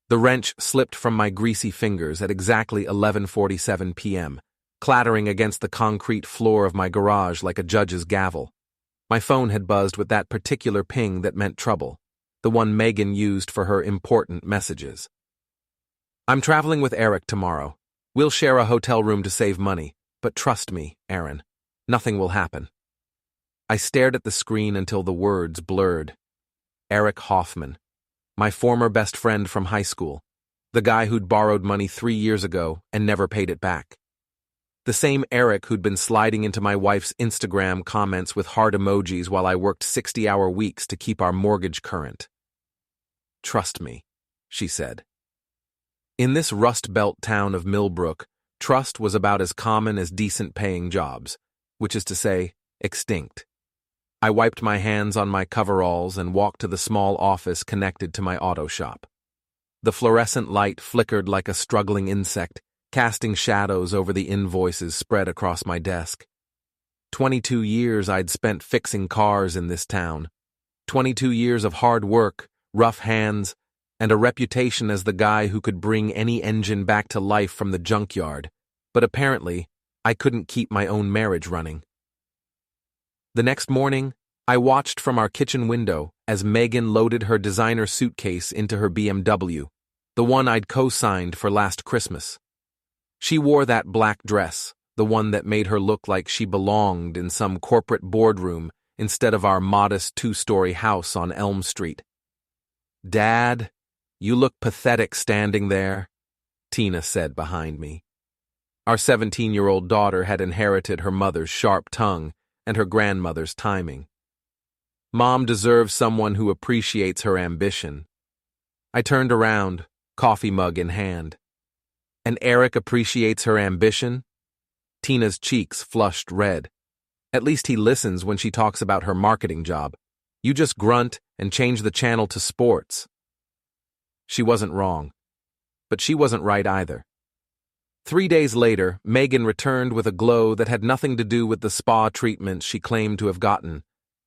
The wrench slipped from my greasy fingers at exactly 11:47 p.m., clattering against the concrete floor of my garage like a judge's gavel. My phone had buzzed with that particular ping that meant trouble, the one Megan used for her important messages. "I'm traveling with Eric tomorrow. We'll share a hotel room to save money, but trust me, Aaron, nothing will happen." I stared at the screen until the words blurred. Eric Hoffman, my former best friend from high school, the guy who'd borrowed money 3 years ago and never paid it back. The same Eric who'd been sliding into my wife's Instagram comments with heart emojis while I worked 60-hour weeks to keep our mortgage current. "Trust me," she said. In this Rust Belt town of Millbrook, trust was about as common as decent-paying jobs, which is to say, extinct. I wiped my hands on my coveralls and walked to the small office connected to my auto shop. The fluorescent light flickered like a struggling insect, casting shadows over the invoices spread across my desk. 22 years I'd spent fixing cars in this town. 22 years of hard work, rough hands, and a reputation as the guy who could bring any engine back to life from the junkyard, but apparently, I couldn't keep my own marriage running. The next morning, I watched from our kitchen window as Megan loaded her designer suitcase into her BMW, the one I'd co-signed for last Christmas. She wore that black dress, the one that made her look like she belonged in some corporate boardroom instead of our modest 2-story house on Elm Street. "Dad, you look pathetic standing there," Tina said behind me. Our 17-year-old daughter had inherited her mother's sharp tongue and her grandmother's timing. Mom deserves someone who appreciates her ambition. I turned around, coffee mug in hand. "And Eric appreciates her ambition?" Tina's cheeks flushed red. "At least he listens when she talks about her marketing job. You just grunt and change the channel to sports." She wasn't wrong, but she wasn't right either. 3 days later, Megan returned with a glow that had nothing to do with the spa treatments she claimed to have gotten.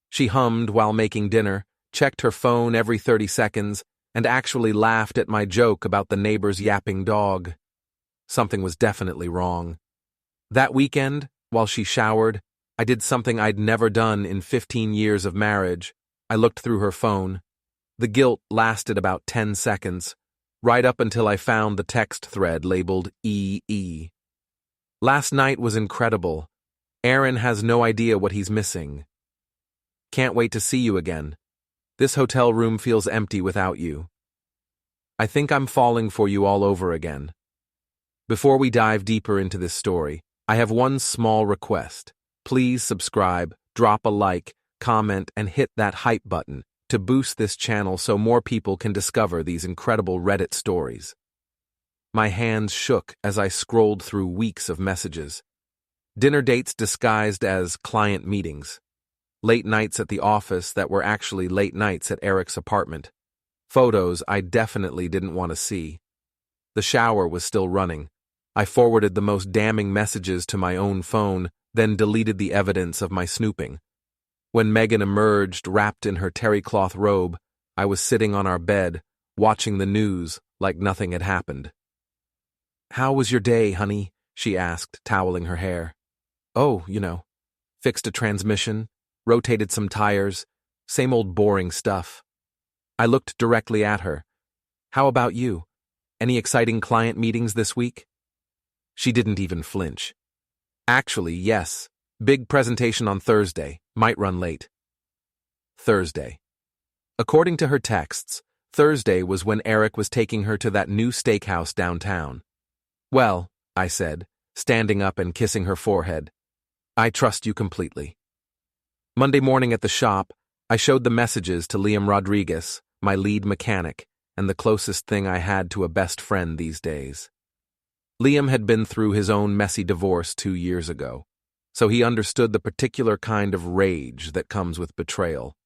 She hummed while making dinner, checked her phone every 30 seconds, and actually laughed at my joke about the neighbor's yapping dog. Something was definitely wrong. That weekend, while she showered, I did something I'd never done in 15 years of marriage. I looked through her phone. The guilt lasted about 10 seconds, right up until I found the text thread labeled EE. "Last night was incredible. Aaron has no idea what he's missing. Can't wait to see you again. This hotel room feels empty without you. I think I'm falling for you all over again." Before we dive deeper into this story, I have one small request. Please subscribe, drop a like, comment, and hit that hype button to boost this channel so more people can discover these incredible Reddit stories. My hands shook as I scrolled through weeks of messages. Dinner dates disguised as client meetings. Late nights at the office that were actually late nights at Eric's apartment. Photos I definitely didn't want to see. The shower was still running. I forwarded the most damning messages to my own phone, then deleted the evidence of my snooping. When Megan emerged wrapped in her terry cloth robe, I was sitting on our bed, watching the news like nothing had happened. "How was your day, honey?" she asked, toweling her hair. "Oh, fixed a transmission, rotated some tires, same old boring stuff." I looked directly at her. "How about you? Any exciting client meetings this week?" She didn't even flinch. "Actually, yes. Big presentation on Thursday. Might run late." Thursday. According to her texts, Thursday was when Eric was taking her to that new steakhouse downtown. "Well," I said, standing up and kissing her forehead, "I trust you completely." Monday morning at the shop, I showed the messages to Liam Rodriguez, my lead mechanic, and the closest thing I had to a best friend these days. Liam had been through his own messy divorce 2 years ago, so he understood the particular kind of rage that comes with betrayal.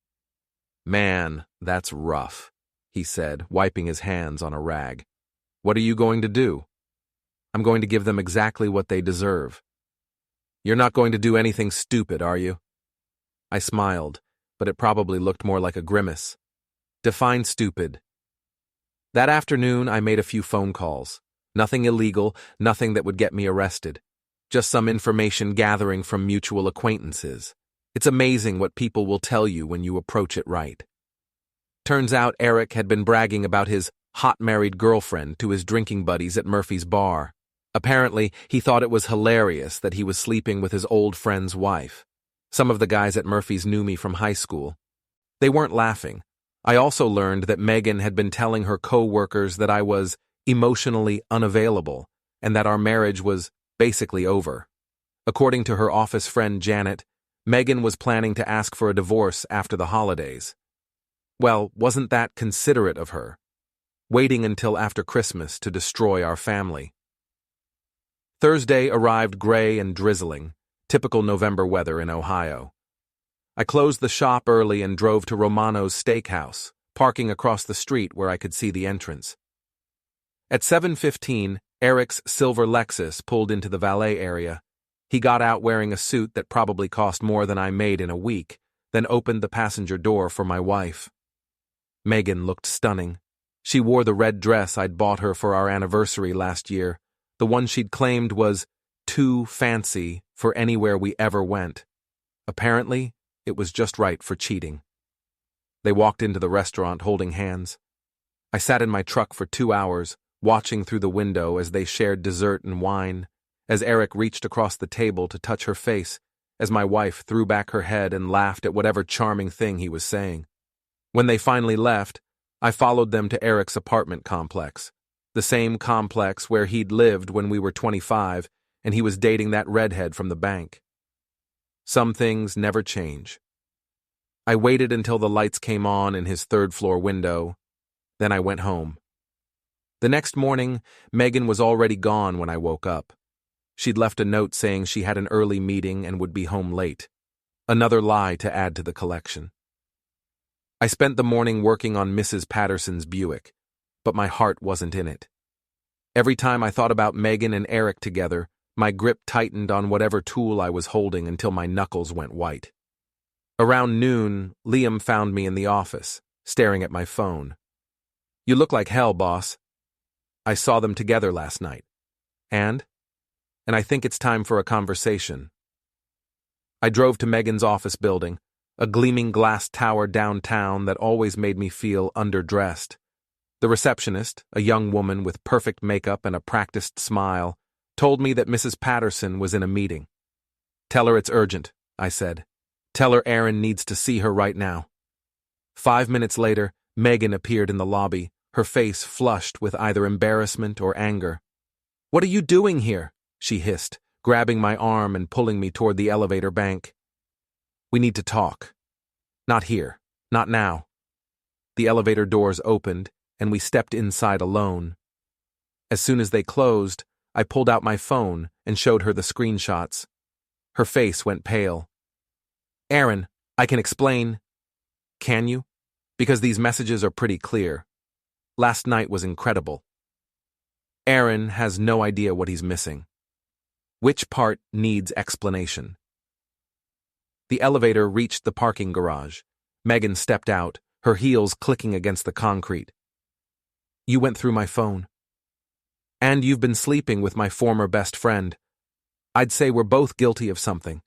"Man, that's rough," he said, wiping his hands on a rag. "What are you going to do?" "I'm going to give them exactly what they deserve." "You're not going to do anything stupid, are you?" I smiled, but it probably looked more like a grimace. "Define stupid." That afternoon, I made a few phone calls. Nothing illegal, nothing that would get me arrested. Just some information gathering from mutual acquaintances. It's amazing what people will tell you when you approach it right. Turns out Eric had been bragging about his hot married girlfriend to his drinking buddies at Murphy's bar. Apparently, he thought it was hilarious that he was sleeping with his old friend's wife. Some of the guys at Murphy's knew me from high school. They weren't laughing. I also learned that Megan had been telling her co-workers that I was emotionally unavailable and that our marriage was basically over. According to her office friend Janet, Megan was planning to ask for a divorce after the holidays. Well, wasn't that considerate of her? Waiting until after Christmas to destroy our family. Thursday arrived gray and drizzling, typical November weather in Ohio. I closed the shop early and drove to Romano's Steakhouse, parking across the street where I could see the entrance. At 7:15, Eric's silver Lexus pulled into the valet area. He got out wearing a suit that probably cost more than I made in a week, then opened the passenger door for my wife. Megan looked stunning. She wore the red dress I'd bought her for our anniversary last year, the one she'd claimed was too fancy for anywhere we ever went. Apparently, it was just right for cheating. They walked into the restaurant holding hands. I sat in my truck for 2 hours, watching through the window as they shared dessert and wine, as Eric reached across the table to touch her face, as my wife threw back her head and laughed at whatever charming thing he was saying. When they finally left, I followed them to Eric's apartment complex, the same complex where he'd lived when we were 25 and he was dating that redhead from the bank. Some things never change. I waited until the lights came on in his third-floor window, then I went home. The next morning, Megan was already gone when I woke up. She'd left a note saying she had an early meeting and would be home late. Another lie to add to the collection. I spent the morning working on Mrs. Patterson's Buick, but my heart wasn't in it. Every time I thought about Megan and Eric together, my grip tightened on whatever tool I was holding until my knuckles went white. Around noon, Liam found me in the office, staring at my phone. "You look like hell, boss. I saw them together last night. And I think it's time for a conversation." I drove to Megan's office building, a gleaming glass tower downtown that always made me feel underdressed. The receptionist, a young woman with perfect makeup and a practiced smile, told me that Mrs. Patterson was in a meeting. "Tell her it's urgent," I said. "Tell her Aaron needs to see her right now." 5 minutes later, Megan appeared in the lobby, her face flushed with either embarrassment or anger. "What are you doing here?" she hissed, grabbing my arm and pulling me toward the elevator bank. "We need to talk. Not here. Not now." The elevator doors opened, and we stepped inside alone. As soon as they closed, I pulled out my phone and showed her the screenshots. Her face went pale. "Aaron, I can explain." "Can you? Because these messages are pretty clear. Last night was incredible. Aaron has no idea what he's missing. Which part needs explanation?" The elevator reached the parking garage. Megan stepped out, her heels clicking against the concrete. "You went through my phone. And you've been sleeping with my former best friend. I'd say we're both guilty of something."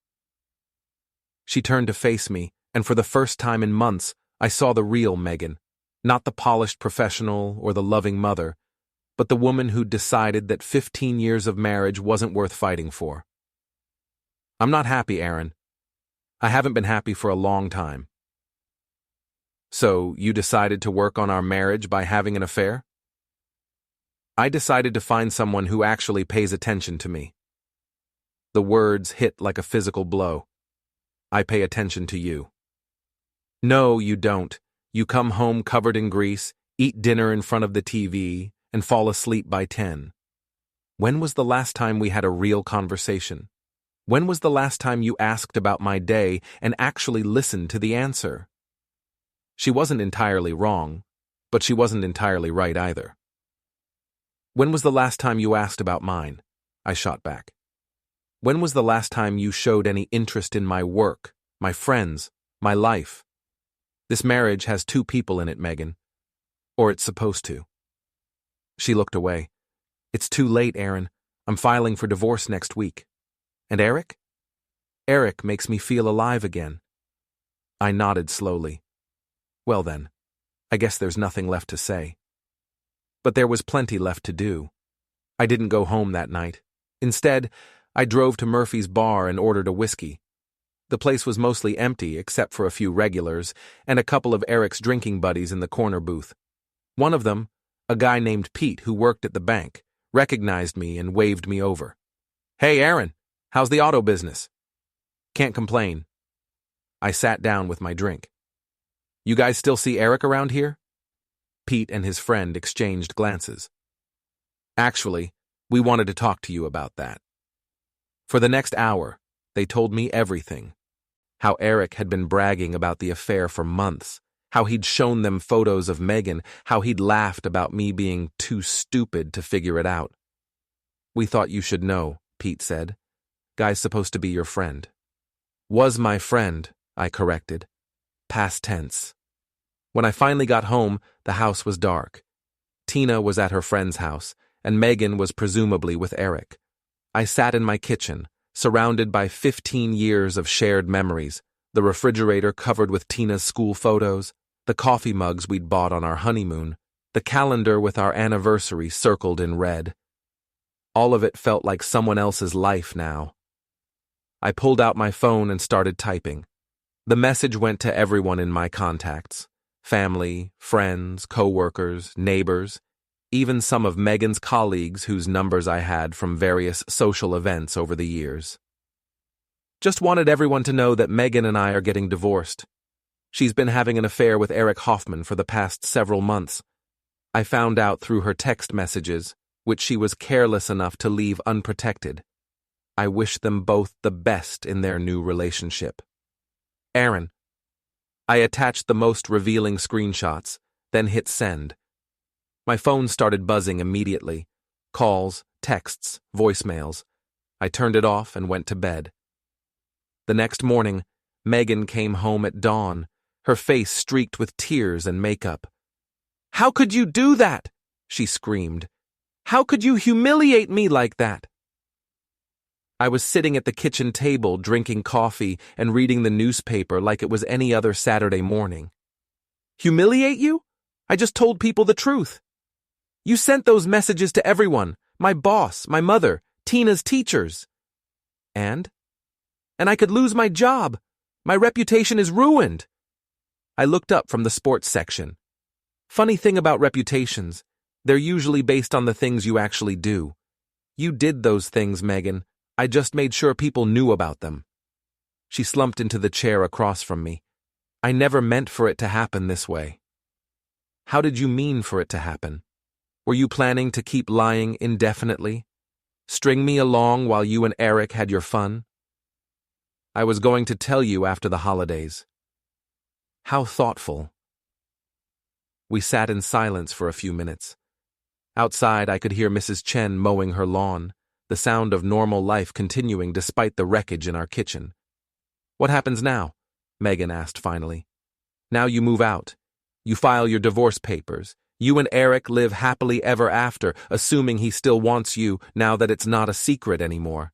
She turned to face me, and for the first time in months, I saw the real Megan, not the polished professional or the loving mother, but the woman who'd decided that 15 years of marriage wasn't worth fighting for. "I'm not happy, Aaron. I haven't been happy for a long time." "So you decided to work on our marriage by having an affair?" "I decided to find someone who actually pays attention to me." The words hit like a physical blow. "I pay attention to you." "No, you don't. You come home covered in grease, eat dinner in front of the TV, and fall asleep by 10. When was the last time we had a real conversation? When was the last time you asked about my day and actually listened to the answer?" She wasn't entirely wrong, but she wasn't entirely right either. "When was the last time you asked about mine?" I shot back. "When was the last time you showed any interest in my work, my friends, my life? This marriage has 2 people in it, Megan. Or it's supposed to." She looked away. It's too late, Aaron. I'm filing for divorce next week. And Eric? Eric makes me feel alive again. I nodded slowly. Well then, I guess there's nothing left to say. But there was plenty left to do. I didn't go home that night. Instead, I drove to Murphy's bar and ordered a whiskey. The place was mostly empty except for a few regulars and a couple of Eric's drinking buddies in the corner booth. One of them, a guy named Pete who worked at the bank, recognized me and waved me over. Hey, Aaron, how's the auto business? Can't complain. I sat down with my drink. You guys still see Eric around here? Pete and his friend exchanged glances. Actually, we wanted to talk to you about that. For the next hour, they told me everything. How Eric had been bragging about the affair for months, how he'd shown them photos of Megan, how he'd laughed about me being too stupid to figure it out. We thought you should know, Pete said. Guy's supposed to be your friend. Was my friend, I corrected. Past tense. When I finally got home, the house was dark. Tina was at her friend's house, and Megan was presumably with Eric. I sat in my kitchen, surrounded by 15 years of shared memories, the refrigerator covered with Tina's school photos, the coffee mugs we'd bought on our honeymoon, the calendar with our anniversary circled in red. All of it felt like someone else's life now. I pulled out my phone and started typing. The message went to everyone in my contacts. Family, friends, co-workers, neighbors, even some of Megan's colleagues whose numbers I had from various social events over the years. Just wanted everyone to know that Megan and I are getting divorced. She's been having an affair with Eric Hoffman for the past several months. I found out through her text messages, which she was careless enough to leave unprotected. I wish them both the best in their new relationship. Aaron. I attached the most revealing screenshots, then hit send. My phone started buzzing immediately. Calls, texts, voicemails. I turned it off and went to bed. The next morning, Megan came home at dawn, her face streaked with tears and makeup. "How could you do that?" she screamed. "How could you humiliate me like that?" I was sitting at the kitchen table drinking coffee and reading the newspaper like it was any other Saturday morning. "Humiliate you? I just told people the truth. You sent those messages to everyone, my boss, my mother, Tina's teachers. And I could lose my job. My reputation is ruined." I looked up from the sports section. Funny thing about reputations, they're usually based on the things you actually do. You did those things, Megan. I just made sure people knew about them. She slumped into the chair across from me. I never meant for it to happen this way. How did you mean for it to happen? Were you planning to keep lying indefinitely? String me along while you and Eric had your fun? I was going to tell you after the holidays. How thoughtful. We sat in silence for a few minutes. Outside, I could hear Mrs. Chen mowing her lawn, the sound of normal life continuing despite the wreckage in our kitchen. "What happens now?" Megan asked finally. "Now you move out. You file your divorce papers. You and Eric live happily ever after, assuming he still wants you now that it's not a secret anymore."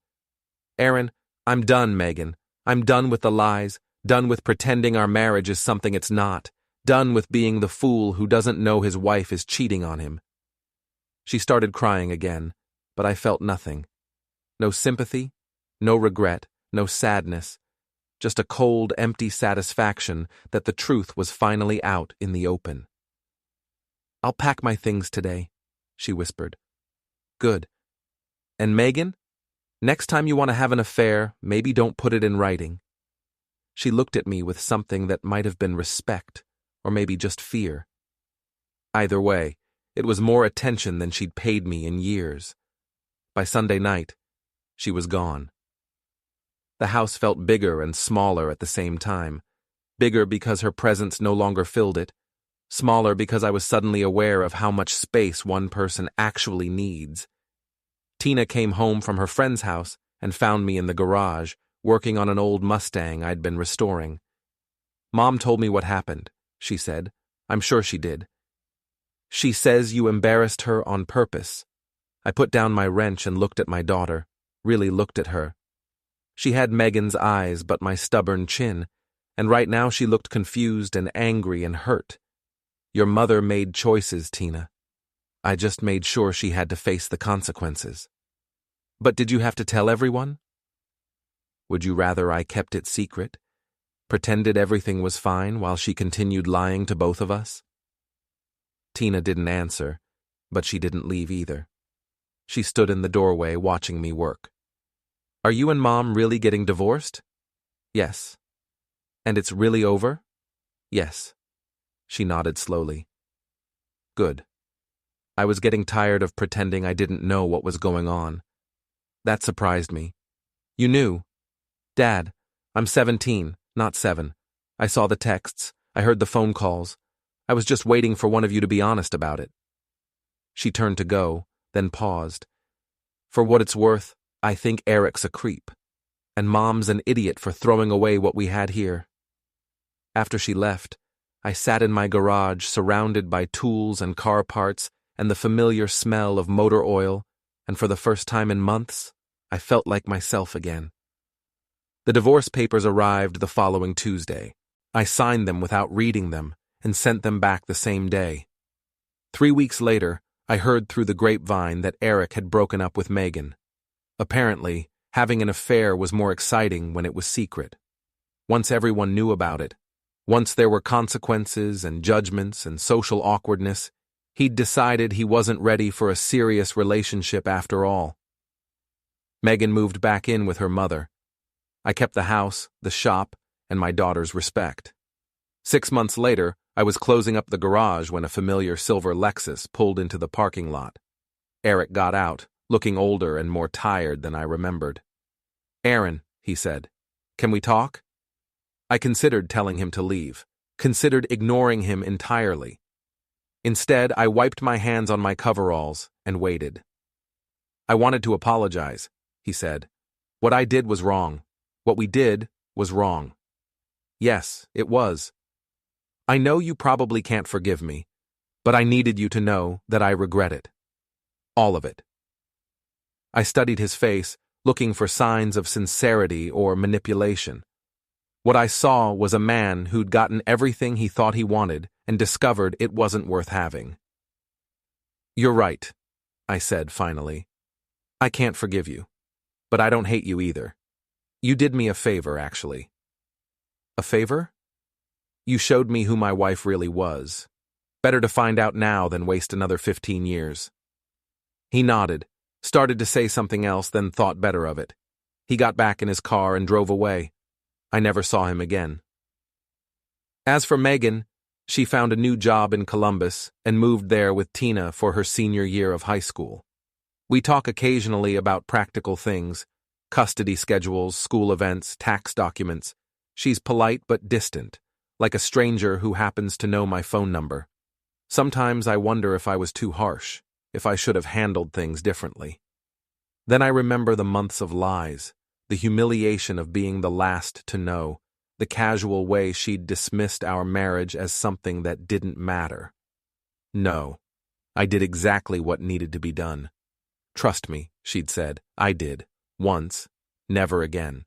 "Aaron, I'm done, Megan. I'm done with the lies, done with pretending our marriage is something it's not, done with being the fool who doesn't know his wife is cheating on him." She started crying again, but I felt nothing. No sympathy, no regret, no sadness, just a cold, empty satisfaction that the truth was finally out in the open. "I'll pack my things today," she whispered. "Good. And Megan, next time you want to have an affair, maybe don't put it in writing." She looked at me with something that might have been respect, or maybe just fear. Either way, it was more attention than she'd paid me in years. By Sunday night, she was gone. The house felt bigger and smaller at the same time. Bigger because her presence no longer filled it. Smaller because I was suddenly aware of how much space one person actually needs. Tina came home from her friend's house and found me in the garage, working on an old Mustang I'd been restoring. "Mom told me what happened," she said. "I'm sure she did." She says you embarrassed her on purpose. I put down my wrench and looked at my daughter, really looked at her. She had Megan's eyes but my stubborn chin, and right now she looked confused and angry and hurt. Your mother made choices, Tina. I just made sure she had to face the consequences. But did you have to tell everyone? Would you rather I kept it secret, pretended everything was fine while she continued lying to both of us? Tina didn't answer, but she didn't leave either. She stood in the doorway watching me work. Are you and Mom really getting divorced? Yes. And it's really over? Yes. She nodded slowly. Good. I was getting tired of pretending I didn't know what was going on. That surprised me. You knew. Dad, I'm 17, not 7. I saw the texts. I heard the phone calls. I was just waiting for one of you to be honest about it. She turned to go, then paused. For what it's worth, I think Eric's a creep, and Mom's an idiot for throwing away what we had here. After she left, I sat in my garage surrounded by tools and car parts and the familiar smell of motor oil, and for the first time in months, I felt like myself again. The divorce papers arrived the following Tuesday. I signed them without reading them and sent them back the same day. 3 weeks later, I heard through the grapevine that Eric had broken up with Megan. Apparently, having an affair was more exciting when it was secret. Once everyone knew about it, once there were consequences and judgments and social awkwardness, he'd decided he wasn't ready for a serious relationship after all. Megan moved back in with her mother. I kept the house, the shop, and my daughter's respect. 6 months later, I was closing up the garage when a familiar silver Lexus pulled into the parking lot. Eric got out, looking older and more tired than I remembered. Aaron, he said, can we talk? I considered telling him to leave, considered ignoring him entirely. Instead, I wiped my hands on my coveralls and waited. I wanted to apologize, he said. What I did was wrong. What we did was wrong. Yes, it was. I know you probably can't forgive me, but I needed you to know that I regret it. All of it. I studied his face, looking for signs of sincerity or manipulation. What I saw was a man who'd gotten everything he thought he wanted and discovered it wasn't worth having. You're right, I said finally. I can't forgive you, but I don't hate you either. You did me a favor, actually. A favor? You showed me who my wife really was. Better to find out now than waste another 15 years. He nodded, started to say something else, then thought better of it. He got back in his car and drove away. I never saw him again. As for Megan, she found a new job in Columbus and moved there with Tina for her senior year of high school. We talk occasionally about practical things, custody schedules, school events, tax documents. She's polite but distant, like a stranger who happens to know my phone number. Sometimes I wonder if I was too harsh, if I should have handled things differently. Then I remember the months of lies, the humiliation of being the last to know, the casual way she'd dismissed our marriage as something that didn't matter. No, I did exactly what needed to be done. Trust me, she'd said. I did. Once. Never again.